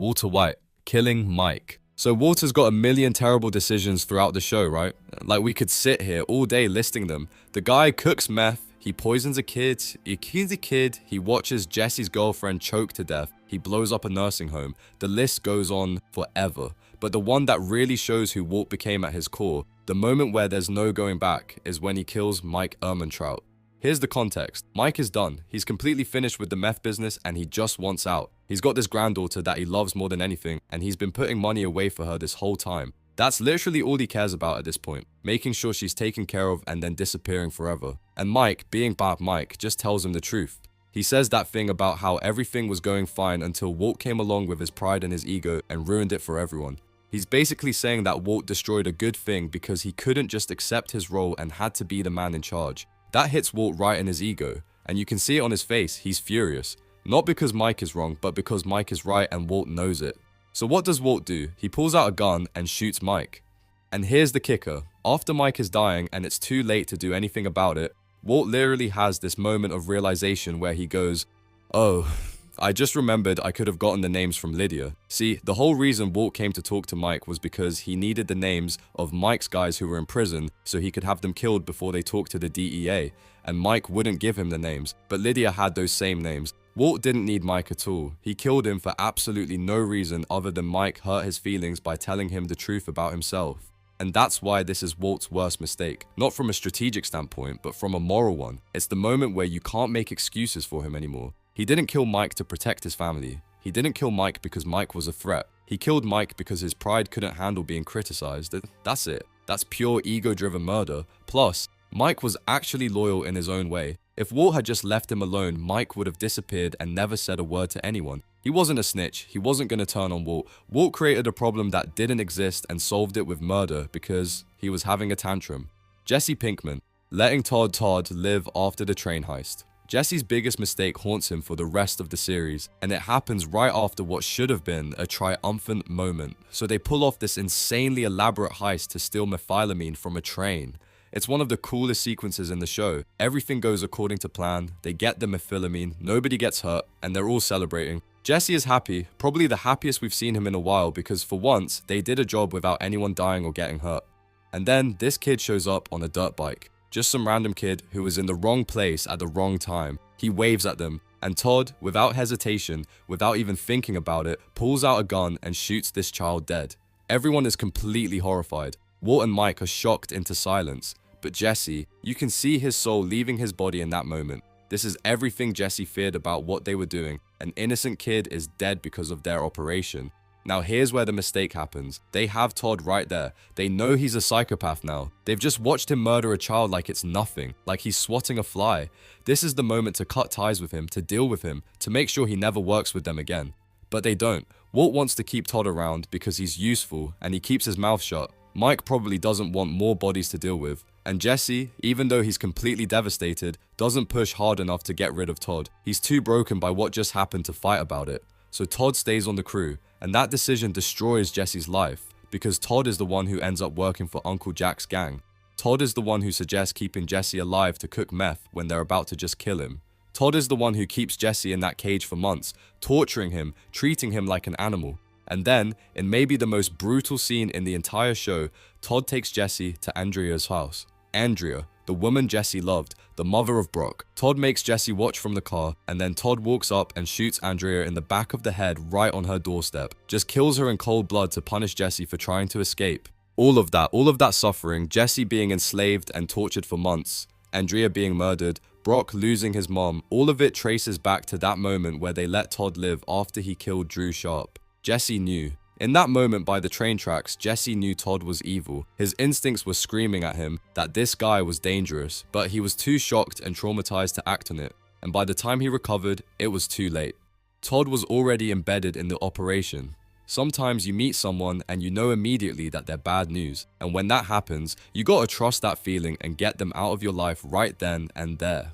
Walter White, killing Mike. So Walter's got a million terrible decisions throughout the show, right? Like we could sit here all day listing them. The guy cooks meth, he poisons a kid, he kills a kid, he watches Jesse's girlfriend choke to death, he blows up a nursing home. The list goes on forever. But the one that really shows who Walt became at his core, the moment where there's no going back, is when he kills Mike Ehrmantraut. Here's the context. Mike is done. He's completely finished with the meth business and he just wants out. He's got this granddaughter that he loves more than anything and he's been putting money away for her this whole time. That's literally all he cares about at this point, making sure she's taken care of and then disappearing forever. And Mike, being bad Mike, just tells him the truth. He says that thing about how everything was going fine until Walt came along with his pride and his ego and ruined it for everyone. He's basically saying that Walt destroyed a good thing because he couldn't just accept his role and had to be the man in charge. That hits Walt right in his ego, and you can see it on his face. He's furious. Not because Mike is wrong, but because Mike is right and Walt knows it. So what does Walt do? He pulls out a gun and shoots Mike. And here's the kicker. After Mike is dying and it's too late to do anything about it, Walt literally has this moment of realization where he goes, "Oh, I just remembered I could have gotten the names from Lydia." See, the whole reason Walt came to talk to Mike was because he needed the names of Mike's guys who were in prison so he could have them killed before they talked to the DEA, and Mike wouldn't give him the names, but Lydia had those same names. Walt didn't need Mike at all. He killed him for absolutely no reason other than Mike hurt his feelings by telling him the truth about himself. And that's why this is Walt's worst mistake. Not from a strategic standpoint, but from a moral one. It's the moment where you can't make excuses for him anymore. He didn't kill Mike to protect his family. He didn't kill Mike because Mike was a threat. He killed Mike because his pride couldn't handle being criticized. That's it. That's pure ego-driven murder. Plus, Mike was actually loyal in his own way. If Walt had just left him alone, Mike would have disappeared and never said a word to anyone. He wasn't a snitch. He wasn't going to turn on Walt. Walt created a problem that didn't exist and solved it with murder because he was having a tantrum. Jesse Pinkman, letting Todd live after the train heist. Jesse's biggest mistake haunts him for the rest of the series, and it happens right after what should have been a triumphant moment. So they pull off this insanely elaborate heist to steal methylamine from a train. It's one of the coolest sequences in the show. Everything goes according to plan, they get the methylamine, nobody gets hurt, and they're all celebrating. Jesse is happy, probably the happiest we've seen him in a while because for once, they did a job without anyone dying or getting hurt. And then this kid shows up on a dirt bike. Just some random kid who was in the wrong place at the wrong time. He waves at them, and Todd, without hesitation, without even thinking about it, pulls out a gun and shoots this child dead. Everyone is completely horrified. Walt and Mike are shocked into silence. But Jesse, you can see his soul leaving his body in that moment. This is everything Jesse feared about what they were doing. An innocent kid is dead because of their operation. Now here's where the mistake happens. They have Todd right there. They know he's a psychopath now. They've just watched him murder a child like it's nothing, like he's swatting a fly. This is the moment to cut ties with him, to deal with him, to make sure he never works with them again. But they don't. Walt wants to keep Todd around because he's useful and he keeps his mouth shut. Mike probably doesn't want more bodies to deal with. And Jesse, even though he's completely devastated, doesn't push hard enough to get rid of Todd. He's too broken by what just happened to fight about it. So Todd stays on the crew, and that decision destroys Jesse's life, because Todd is the one who ends up working for Uncle Jack's gang. Todd is the one who suggests keeping Jesse alive to cook meth when they're about to just kill him. Todd is the one who keeps Jesse in that cage for months, torturing him, treating him like an animal. And then, in maybe the most brutal scene in the entire show, Todd takes Jesse to Andrea's house. Andrea, the woman Jesse loved, the mother of Brock. Todd makes Jesse watch from the car, and then Todd walks up and shoots Andrea in the back of the head right on her doorstep. Just kills her in cold blood to punish Jesse for trying to escape. All of that suffering, Jesse being enslaved and tortured for months, Andrea being murdered, Brock losing his mom, all of it traces back to that moment where they let Todd live after he killed Drew Sharp. Jesse knew. In that moment by the train tracks, Jesse knew Todd was evil. His instincts were screaming at him that this guy was dangerous, but he was too shocked and traumatized to act on it. And by the time he recovered, it was too late. Todd was already embedded in the operation. Sometimes you meet someone and you know immediately that they're bad news. And when that happens, you gotta trust that feeling and get them out of your life right then and there.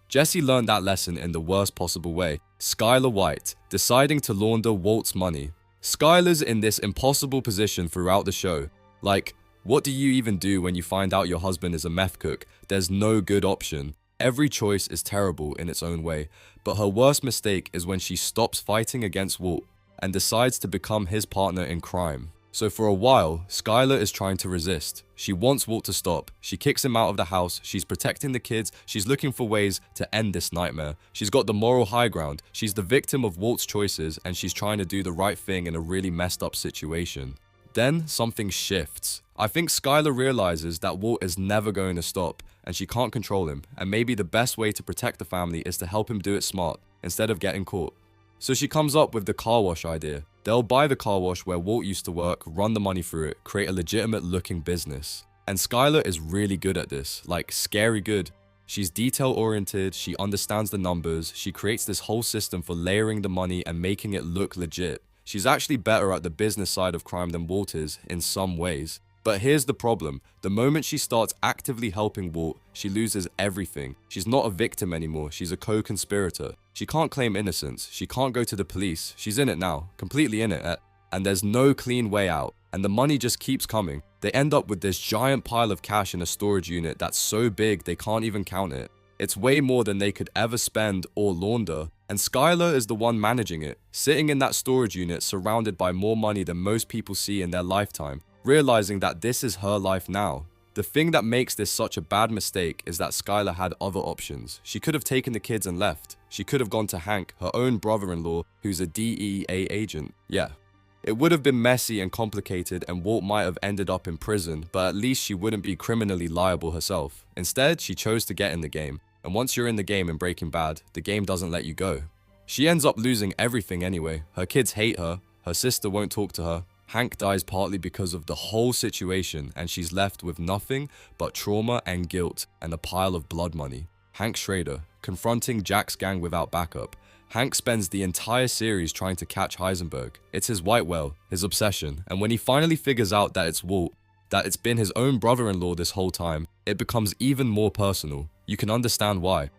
Jesse learned that lesson in the worst possible way. Skyler White, deciding to launder Walt's money. Skyler's in this impossible position throughout the show. Like, what do you even do when you find out your husband is a meth cook? There's no good option. Every choice is terrible in its own way, but her worst mistake is when she stops fighting against Walt. and decides to become his partner in crime. So for a while, Skyler is trying to resist. She wants Walt to stop. She kicks him out of the house. She's protecting the kids. She's looking for ways to end this nightmare. She's got the moral high ground. She's the victim of Walt's choices, and she's trying to do the right thing in a really messed up situation. Then something shifts. I think Skyler realizes that Walt is never going to stop, and she can't control him, and maybe the best way to protect the family is to help him do it smart, instead of getting caught. So she comes up with the car wash idea. They'll buy the car wash where Walt used to work, run the money through it, create a legitimate looking business. And Skyler is really good at this, like scary good. She's detail oriented, she understands the numbers, she creates this whole system for layering the money and making it look legit. She's actually better at the business side of crime than Walt is in some ways. But here's the problem. The moment she starts actively helping Walt, she loses everything. She's not a victim anymore, she's a co-conspirator. She can't claim innocence, she can't go to the police, she's in it now, completely in it, and there's no clean way out, and the money just keeps coming. They end up with this giant pile of cash in a storage unit that's so big they can't even count it. It's way more than they could ever spend or launder, and Skyler is the one managing it, sitting in that storage unit surrounded by more money than most people see in their lifetime, realizing that this is her life now. The thing that makes this such a bad mistake is that Skyler had other options. She could have taken the kids and left. She could have gone to Hank, her own brother-in-law, who's a DEA agent. Yeah. It would have been messy and complicated, and Walt might have ended up in prison, but at least she wouldn't be criminally liable herself. Instead, she chose to get in the game. And once you're in the game in Breaking Bad, the game doesn't let you go. She ends up losing everything anyway. Her kids hate her. Her sister won't talk to her. Hank dies partly because of the whole situation, and she's left with nothing but trauma and guilt and a pile of blood money. Hank Schrader, confronting Jack's gang without backup. Hank spends the entire series trying to catch Heisenberg. It's his white whale, his obsession, and when he finally figures out that it's Walt, that it's been his own brother-in-law this whole time, it becomes even more personal. You can understand why.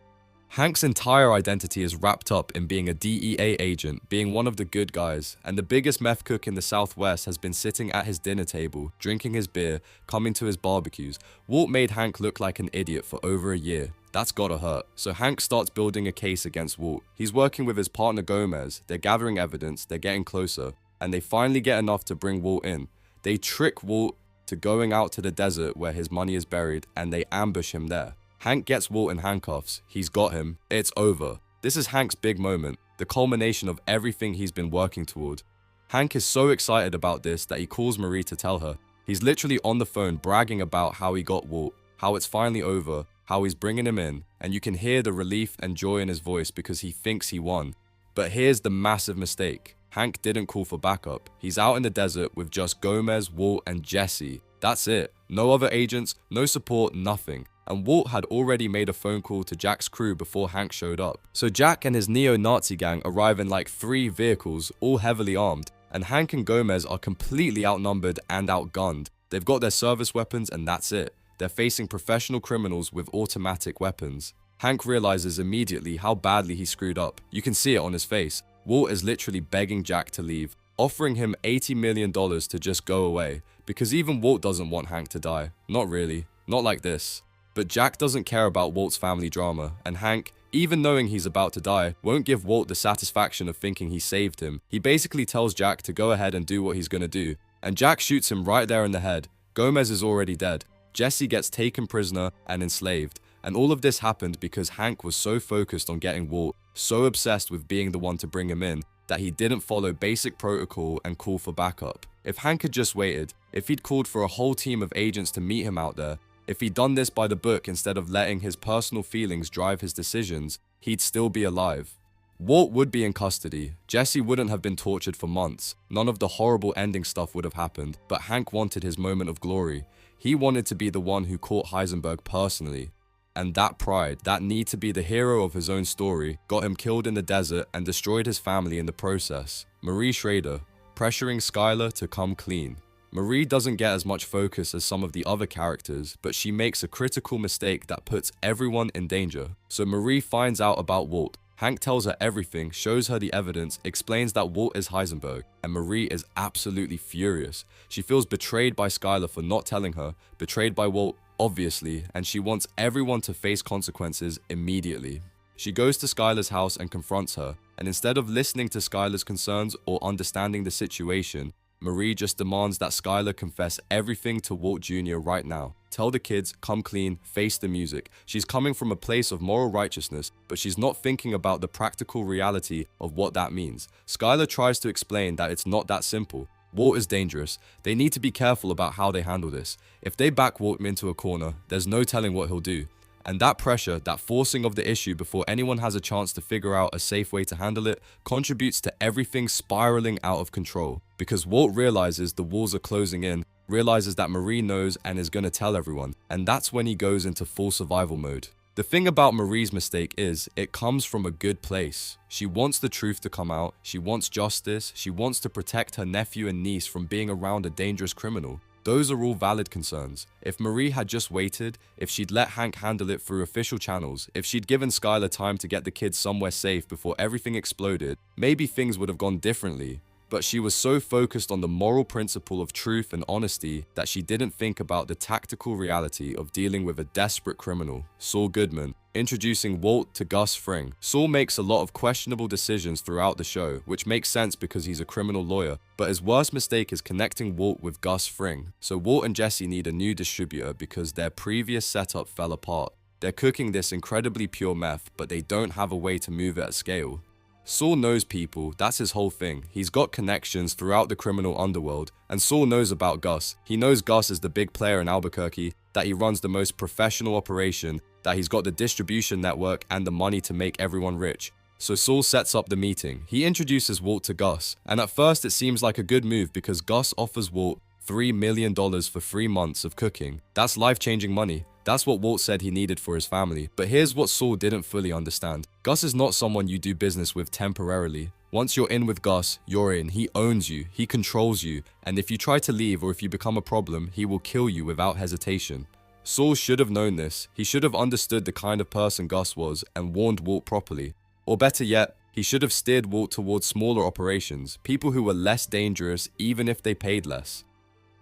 Hank's entire identity is wrapped up in being a DEA agent, being one of the good guys, and the biggest meth cook in the Southwest has been sitting at his dinner table, drinking his beer, coming to his barbecues. Walt made Hank look like an idiot for over a year. That's gotta hurt. So Hank starts building a case against Walt. He's working with his partner Gomez, they're gathering evidence, they're getting closer, and they finally get enough to bring Walt in. They trick Walt to going out to the desert where his money is buried, and they ambush him there. Hank gets Walt in handcuffs. He's got him. It's over. This is Hank's big moment, the culmination of everything he's been working toward. Hank is so excited about this that he calls Marie to tell her. He's literally on the phone bragging about how he got Walt, how it's finally over, how he's bringing him in, and you can hear the relief and joy in his voice because he thinks he won. But here's the massive mistake. Hank didn't call for backup. He's out in the desert with just Gomez, Walt, and Jesse. That's it. No other agents, no support, nothing. And Walt had already made a phone call to Jack's crew before Hank showed up. So Jack and his neo-Nazi gang arrive in like 3 vehicles, all heavily armed, and Hank and Gomez are completely outnumbered and outgunned. They've got their service weapons and that's it. They're facing professional criminals with automatic weapons. Hank realizes immediately how badly he screwed up. You can see it on his face. Walt is literally begging Jack to leave, offering him $80 million to just go away, because even Walt doesn't want Hank to die. Not really. Not like this. But Jack doesn't care about Walt's family drama, and Hank, even knowing he's about to die, won't give Walt the satisfaction of thinking he saved him. He basically tells Jack to go ahead and do what he's gonna do, and Jack shoots him right there in the head. Gomez is already dead. Jesse gets taken prisoner and enslaved, and all of this happened because Hank was so focused on getting Walt, so obsessed with being the one to bring him in, that he didn't follow basic protocol and call for backup. If Hank had just waited, if he'd called for a whole team of agents to meet him out there, if he'd done this by the book instead of letting his personal feelings drive his decisions, he'd still be alive. Walt would be in custody. Jesse wouldn't have been tortured for months. None of the horrible ending stuff would have happened, but Hank wanted his moment of glory. He wanted to be the one who caught Heisenberg personally. And that pride, that need to be the hero of his own story, got him killed in the desert and destroyed his family in the process. Marie Schrader, pressuring Skyler to come clean. Marie doesn't get as much focus as some of the other characters, but she makes a critical mistake that puts everyone in danger. So Marie finds out about Walt. Hank tells her everything, shows her the evidence, explains that Walt is Heisenberg, and Marie is absolutely furious. She feels betrayed by Skyler for not telling her, betrayed by Walt, obviously, and she wants everyone to face consequences immediately. She goes to Skyler's house and confronts her. And instead of listening to Skyler's concerns or understanding the situation, Marie just demands that Skyler confess everything to Walt Jr. right now. Tell the kids, come clean, face the music. She's coming from a place of moral righteousness, but she's not thinking about the practical reality of what that means. Skyler tries to explain that it's not that simple. Walt is dangerous. They need to be careful about how they handle this. If they back Walt into a corner, there's no telling what he'll do. And that pressure, that forcing of the issue before anyone has a chance to figure out a safe way to handle it, contributes to everything spiraling out of control. Because Walt realizes the walls are closing in, realizes that Marie knows and is gonna tell everyone, and that's when he goes into full survival mode. The thing about Marie's mistake is, it comes from a good place. She wants the truth to come out, she wants justice, she wants to protect her nephew and niece from being around a dangerous criminal. Those are all valid concerns. If Marie had just waited, if she'd let Hank handle it through official channels, if she'd given Skyler time to get the kids somewhere safe before everything exploded, maybe things would have gone differently. But she was so focused on the moral principle of truth and honesty that she didn't think about the tactical reality of dealing with a desperate criminal, Saul Goodman, introducing Walt to Gus Fring. Saul makes a lot of questionable decisions throughout the show, which makes sense because he's a criminal lawyer, but his worst mistake is connecting Walt with Gus Fring. So Walt and Jesse need a new distributor because their previous setup fell apart. They're cooking this incredibly pure meth, but they don't have a way to move it at scale. Saul knows people, that's his whole thing. He's got connections throughout the criminal underworld, and Saul knows about Gus. He knows Gus is the big player in Albuquerque, that he runs the most professional operation, that he's got the distribution network and the money to make everyone rich. So Saul sets up the meeting. He introduces Walt to Gus, and at first it seems like a good move because Gus offers Walt $3 million for 3 months of cooking. That's life-changing money. That's what Walt said he needed for his family. But here's what Saul didn't fully understand. Gus is not someone you do business with temporarily. Once you're in with Gus, you're in. He owns you. He controls you. And if you try to leave or if you become a problem, he will kill you without hesitation. Saul should have known this. He should have understood the kind of person Gus was and warned Walt properly. Or better yet, he should have steered Walt towards smaller operations, people who were less dangerous even if they paid less.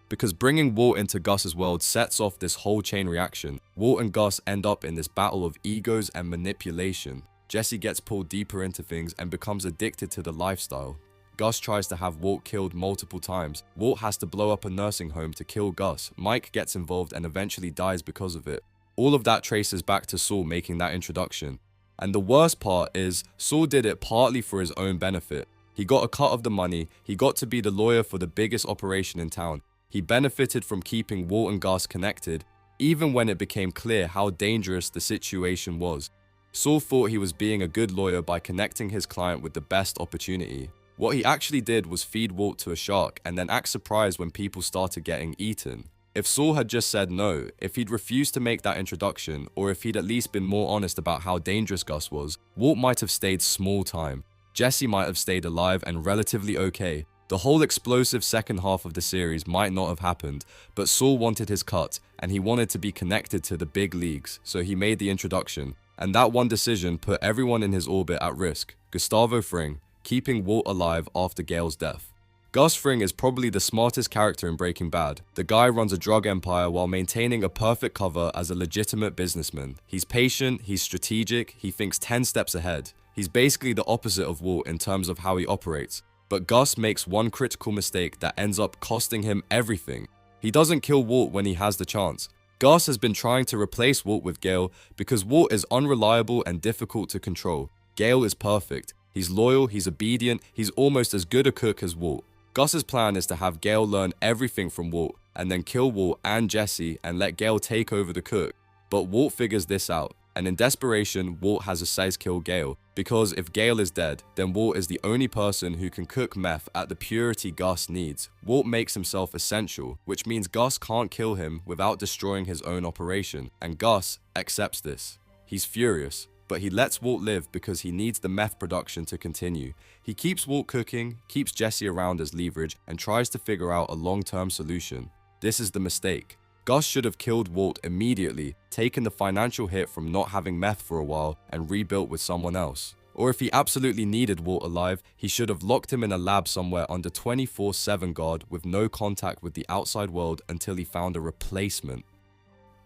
Because bringing Walt into Gus's world sets off this whole chain reaction. Walt and Gus end up in this battle of egos and manipulation. Jesse gets pulled deeper into things and becomes addicted to the lifestyle. Gus tries to have Walt killed multiple times. Walt has to blow up a nursing home to kill Gus. Mike gets involved and eventually dies because of it. All of that traces back to Saul making that introduction. And the worst part is, Saul did it partly for his own benefit. He got a cut of the money, he got to be the lawyer for the biggest operation in town. He benefited from keeping Walt and Gus connected, even when it became clear how dangerous the situation was. Saul thought he was being a good lawyer by connecting his client with the best opportunity. What he actually did was feed Walt to a shark and then act surprised when people started getting eaten. If Saul had just said no, if he'd refused to make that introduction, or if he'd at least been more honest about how dangerous Gus was, Walt might have stayed small time. Jesse might have stayed alive and relatively okay. The whole explosive second half of the series might not have happened, but Saul wanted his cut, and he wanted to be connected to the big leagues, so he made the introduction. And that one decision put everyone in his orbit at risk. Gustavo Fring, keeping Walt alive after Gale's death. Gus Fring is probably the smartest character in Breaking Bad. The guy runs a drug empire while maintaining a perfect cover as a legitimate businessman. He's patient, he's strategic, he thinks 10 steps ahead. He's basically the opposite of Walt in terms of how he operates. But Gus makes one critical mistake that ends up costing him everything. He doesn't kill Walt when he has the chance. Gus has been trying to replace Walt with Gale because Walt is unreliable and difficult to control. Gale is perfect. He's loyal, he's obedient, he's almost as good a cook as Walt. Gus's plan is to have Gale learn everything from Walt and then kill Walt and Jesse and let Gale take over the cook. But Walt figures this out. And in desperation, Walt has a size kill Gale, because if Gale is dead, then Walt is the only person who can cook meth at the purity Gus needs. Walt makes himself essential, which means Gus can't kill him without destroying his own operation, and Gus accepts this. He's furious, but he lets Walt live because he needs the meth production to continue. He keeps Walt cooking, keeps Jesse around as leverage, and tries to figure out a long-term solution. This is the mistake. Gus should have killed Walt immediately, taken the financial hit from not having meth for a while, and rebuilt with someone else. Or if he absolutely needed Walt alive, he should have locked him in a lab somewhere under 24/7 guard with no contact with the outside world until he found a replacement.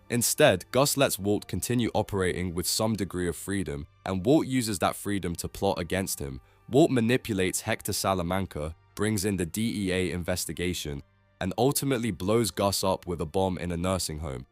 Instead, Gus lets Walt continue operating with some degree of freedom, and Walt uses that freedom to plot against him. Walt manipulates Hector Salamanca, brings in the DEA investigation, and ultimately blows Gus up with a bomb in a nursing home.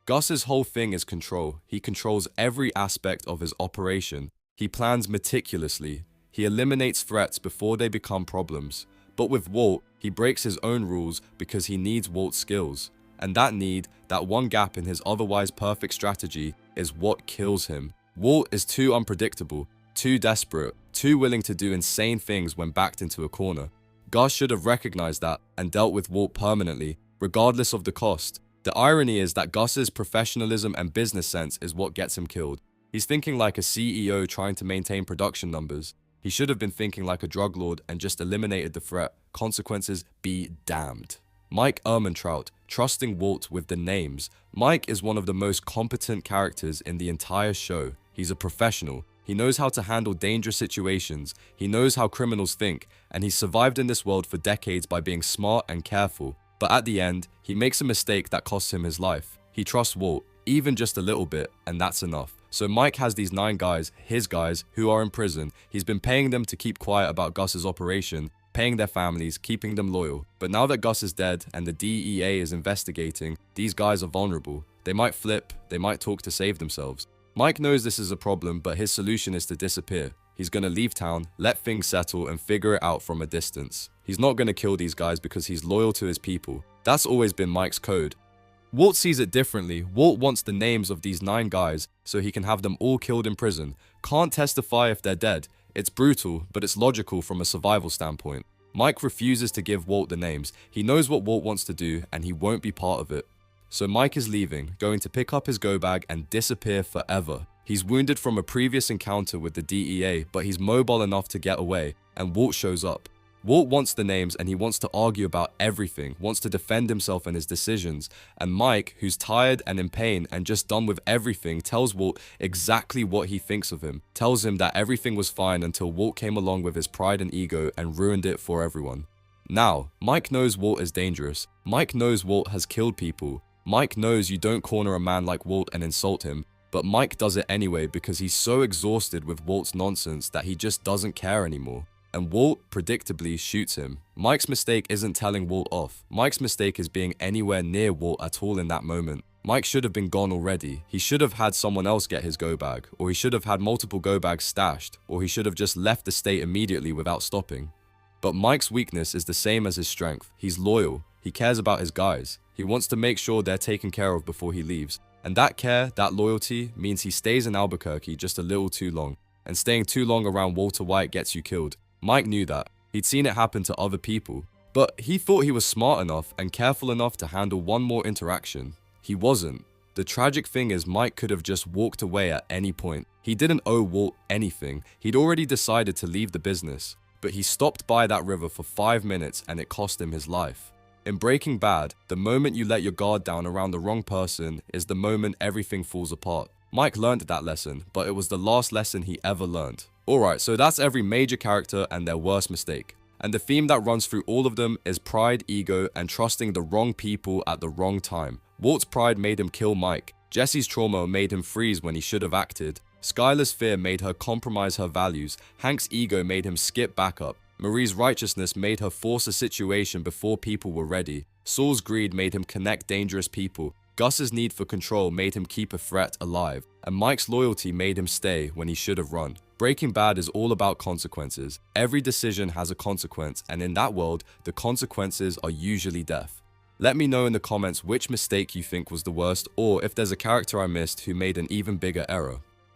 Gus's whole thing is control. He controls every aspect of his operation. He plans meticulously. He eliminates threats before they become problems. But with Walt, he breaks his own rules because he needs Walt's skills. And that need, that one gap in his otherwise perfect strategy, is what kills him. Walt is too unpredictable, too desperate, too willing to do insane things when backed into a corner. Gus should have recognized that and dealt with Walt permanently, regardless of the cost. The irony is that Gus's professionalism and business sense is what gets him killed. He's thinking like a CEO trying to maintain production numbers. He should have been thinking like a drug lord and just eliminated the threat. Consequences be damned. Mike Ehrmantraut, trusting Walt with the names. Mike is one of the most competent characters in the entire show. He's a professional. He knows how to handle dangerous situations. He knows how criminals think, and he's survived in this world for decades by being smart and careful. But at the end, he makes a mistake that costs him his life. He trusts Walt, even just a little bit, and that's enough. So Mike has these 9 guys, his guys, who are in prison. He's been paying them to keep quiet about Gus's operation, paying their families, keeping them loyal. But now that Gus is dead and the DEA is investigating, these guys are vulnerable. They might flip, they might talk to save themselves. Mike knows this is a problem, but his solution is to disappear. He's gonna leave town, let things settle, and figure it out from a distance. He's not gonna kill these guys because he's loyal to his people. That's always been Mike's code. Walt sees it differently. Walt wants the names of these 9 guys so he can have them all killed in prison. Can't testify if they're dead. It's brutal, but it's logical from a survival standpoint. Mike refuses to give Walt the names. He knows what Walt wants to do, and he won't be part of it. So Mike is leaving, going to pick up his go bag and disappear forever. He's wounded from a previous encounter with the DEA, but he's mobile enough to get away, and Walt shows up. Walt wants the names and he wants to argue about everything, wants to defend himself and his decisions. And Mike, who's tired and in pain and just done with everything, tells Walt exactly what he thinks of him. Tells him that everything was fine until Walt came along with his pride and ego and ruined it for everyone. Now, Mike knows Walt is dangerous. Mike knows Walt has killed people. Mike knows you don't corner a man like Walt and insult him. But Mike does it anyway because he's so exhausted with Walt's nonsense that he just doesn't care anymore. And Walt predictably shoots him. Mike's mistake isn't telling Walt off. Mike's mistake is being anywhere near Walt at all in that moment. Mike should have been gone already. He should have had someone else get his go bag, or he should have had multiple go bags stashed, or he should have just left the state immediately without stopping. But Mike's weakness is the same as his strength. He's loyal. He cares about his guys. He wants to make sure they're taken care of before he leaves. And that care, that loyalty, means he stays in Albuquerque just a little too long. And staying too long around Walter White gets you killed. Mike knew that. He'd seen it happen to other people. But he thought he was smart enough and careful enough to handle one more interaction. He wasn't. The tragic thing is Mike could have just walked away at any point. He didn't owe Walt anything. He'd already decided to leave the business. But he stopped by that river for 5 minutes and it cost him his life. In Breaking Bad, the moment you let your guard down around the wrong person is the moment everything falls apart. Mike learned that lesson, but it was the last lesson he ever learned. Alright, so that's every major character and their worst mistake. And the theme that runs through all of them is pride, ego, and trusting the wrong people at the wrong time. Walt's pride made him kill Mike. Jesse's trauma made him freeze when he should have acted. Skyler's fear made her compromise her values. Hank's ego made him skip backup. Marie's righteousness made her force a situation before people were ready. Saul's greed made him connect dangerous people. Gus's need for control made him keep a threat alive. And Mike's loyalty made him stay when he should have run. Breaking Bad is all about consequences. Every decision has a consequence, and in that world, the consequences are usually death. Let me know in the comments which mistake you think was the worst, or if there's a character I missed who made an even bigger error.